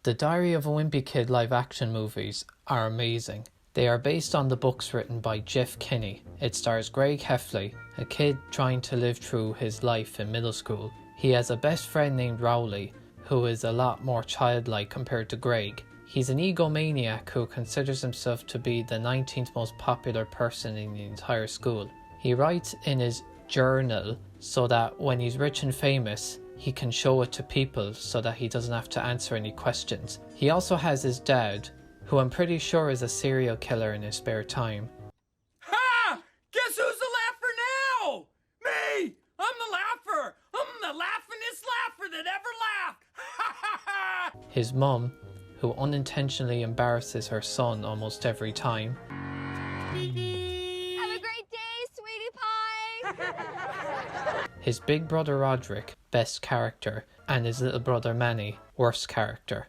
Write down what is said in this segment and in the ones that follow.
The Diary of a Wimpy Kid live action movies are amazing. They are based on the books written by Jeff Kinney. It stars Greg Heffley, a kid trying to live through his life in middle school. He has a best friend named Rowley, who is a lot more childlike compared to Greg. He's an egomaniac who considers himself to be the 19th most popular person in the entire school. He writes in his journal so that when he's rich and famous, he can show it to people so that he doesn't have to answer any questions. He also has his dad, who I'm pretty sure is a serial killer in his spare time. Ha! Guess who's the laugher now? Me! I'm the laugher! I'm the laughingest laugher that ever laughed! Ha ha ha! His mum, who unintentionally embarrasses her son almost every time. Have a great day, sweetie pie! His big brother Roderick, best character, and his little brother Manny, worst character.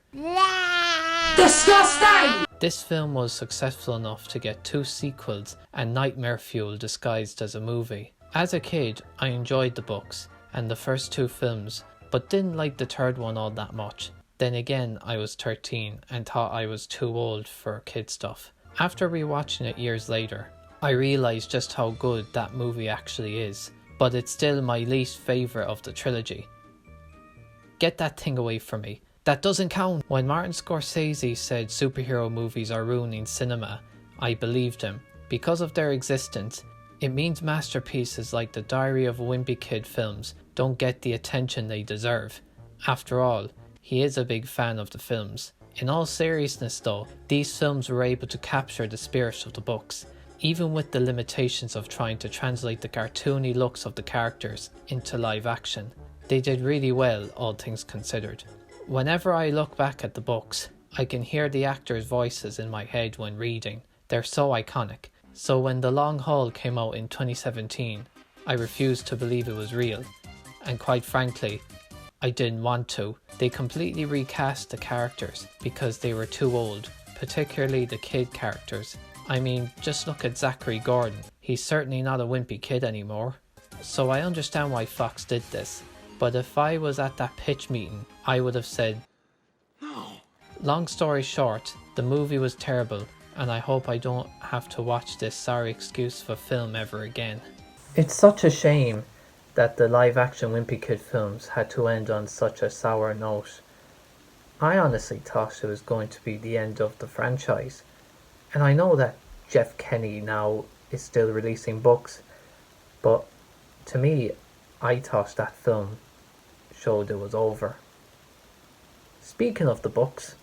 Disgusting! This film was successful enough to get 2 sequels and nightmare fuel disguised as a movie. As a kid, I enjoyed the books and the first 2 films, but didn't like the third one all that much. Then again, I was 13 and thought I was too old for kid stuff. After rewatching it years later, I realised just how good that movie actually is, but it's still my least favourite of the trilogy. Get that thing away from me. That doesn't count. When Martin Scorsese said superhero movies are ruining cinema, I believed him. Because of their existence, it means masterpieces like the Diary of a Wimpy Kid films don't get the attention they deserve. After all, he is a big fan of the films. In all seriousness though, these films were able to capture the spirit of the books, even with the limitations of trying to translate the cartoony looks of the characters into live action. They did really well, all things considered. Whenever I look back at the books, I can hear the actors' voices in my head when reading. They're so iconic. So when The Long Haul came out in 2017, I refused to believe it was real. And quite frankly, I didn't want to. They completely recast the characters because they were too old, particularly the kid characters. I mean, just look at Zachary Gordon. He's certainly not a wimpy kid anymore. So I understand why Fox did this. But if I was at that pitch meeting, I would have said, No. Long story short, the movie was terrible, and I hope I don't have to watch this sorry excuse for film ever again. It's such a shame that the live-action Wimpy Kid films had to end on such a sour note. I honestly thought it was going to be the end of the franchise. And I know that Jeff Kinney now is still releasing books, but to me, I thought that film showed it was over. Speaking of the books,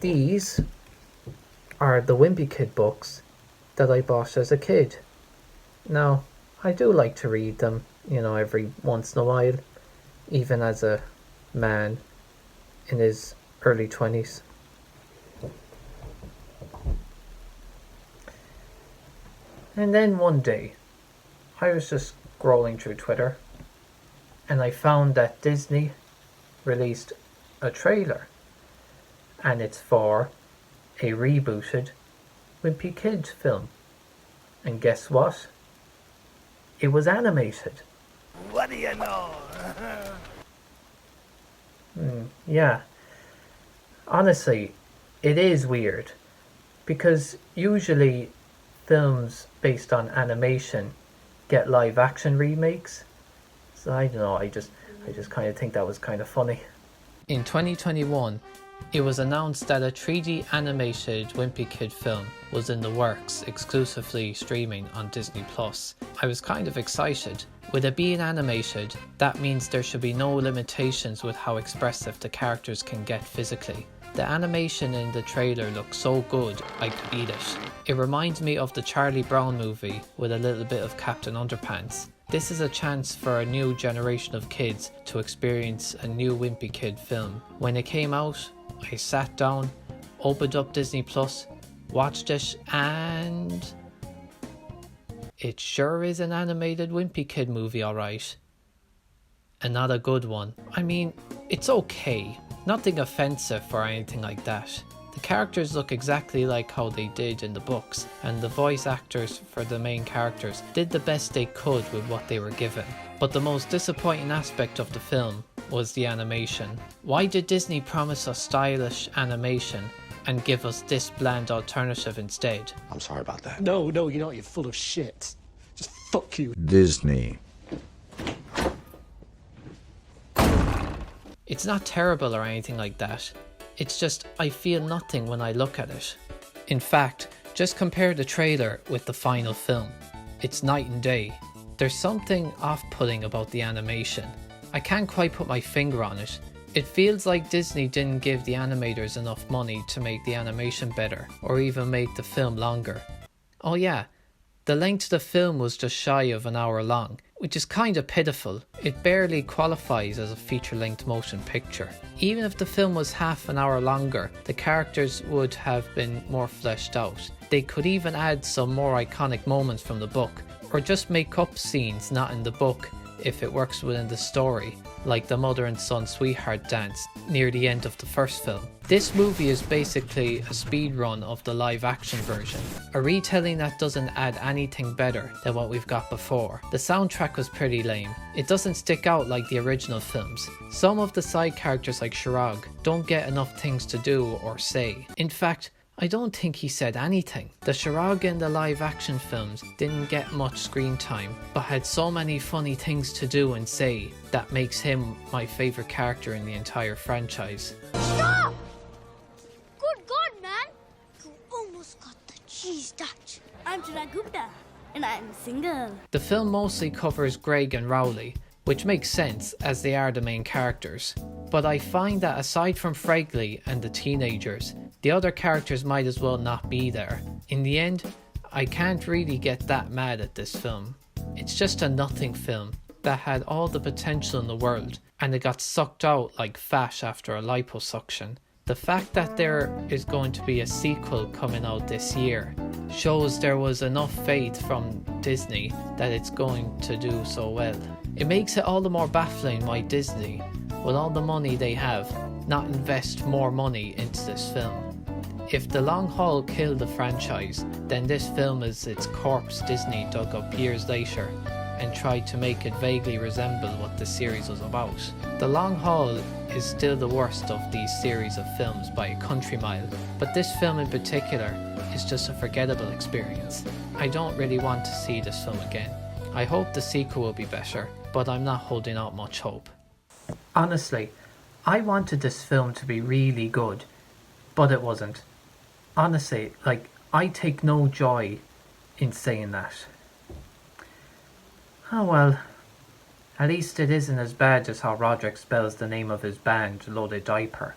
these are the Wimpy Kid books that I bought as a kid. Now, I do like to read them, every once in a while, even as a man in his early 20s. And then one day, I was just scrolling through Twitter and I found that Disney released a trailer, and it's for a rebooted Wimpy Kid film. And guess what? It was animated. What do you know? Yeah. Honestly, it is weird, because usually films based on animation get live action remakes. So I don't know, I just kind of think that was kind of funny. In 2021, it was announced that a 3D animated Wimpy Kid film was in the works, exclusively streaming on Disney+. I was kind of excited. With it being animated, that means there should be no limitations with how expressive the characters can get physically. The animation in the trailer looks so good, I could eat it. It reminds me of the Charlie Brown movie with a little bit of Captain Underpants. This is a chance for a new generation of kids to experience a new Wimpy Kid film. When it came out, I sat down, opened up Disney+, watched it, and it sure is an animated Wimpy Kid movie, alright. And not a good one. I mean, it's okay. Nothing offensive or anything like that. The characters look exactly like how they did in the books, and the voice actors for the main characters did the best they could with what they were given. But the most disappointing aspect of the film was the animation. Why did Disney promise us stylish animation and give us this bland alternative instead? I'm sorry about that. No, you're not. You're full of shit. Just fuck you. Disney. It's not terrible or anything like that. It's just I feel nothing when I look at it. In fact, just compare the trailer with the final film. It's night and day. There's something off-putting about the animation. I can't quite put my finger on it. It feels like Disney didn't give the animators enough money to make the animation better, or even make the film longer. Oh yeah, the length of the film was just shy of an hour long, which is kinda pitiful. It barely qualifies as a feature-length motion picture. Even if the film was half an hour longer, the characters would have been more fleshed out. They could even add some more iconic moments from the book, or just make up scenes not in the book if it works within the story, like the mother and son sweetheart dance near the end of the first film. This movie is basically a speedrun of the live action version, a retelling that doesn't add anything better than what we've got before. The soundtrack was pretty lame. It doesn't stick out like the original films. Some of the side characters like Chirag don't get enough things to do or say. In fact, I don't think he said anything. The Chirag in the live action films didn't get much screen time, but had so many funny things to do and say that makes him my favourite character in the entire franchise. Stop! Good God, man! You almost got the cheese touch. I'm Chirag Gupta, and I'm single. The film mostly covers Greg and Rowley, which makes sense as they are the main characters. But I find that aside from Fregley and the teenagers, the other characters might as well not be there. In the end, I can't really get that mad at this film. It's just a nothing film that had all the potential in the world, and it got sucked out like fat after a liposuction. The fact that there is going to be a sequel coming out this year shows there was enough faith from Disney that it's going to do so well. It makes it all the more baffling why Disney, with all the money they have, not invest more money into this film. If the long haul killed the franchise, then this film is its corpse Disney dug up years later and tried to make it vaguely resemble what the series was about. The long haul is still the worst of these series of films by a country mile, but this film in particular is just a forgettable experience. I don't really want to see this film again. I hope the sequel will be better, but I'm not holding out much hope. Honestly, I wanted this film to be really good, but it wasn't. Honestly, I take no joy in saying that. Oh well, at least it isn't as bad as how Roderick spells the name of his band, Loaded Diaper.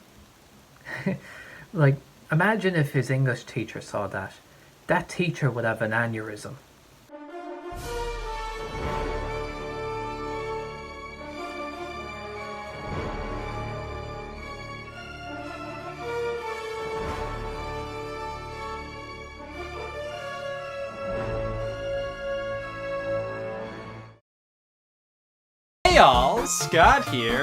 Imagine if his English teacher saw that. That teacher would have an aneurysm. Hey y'all, Scott here.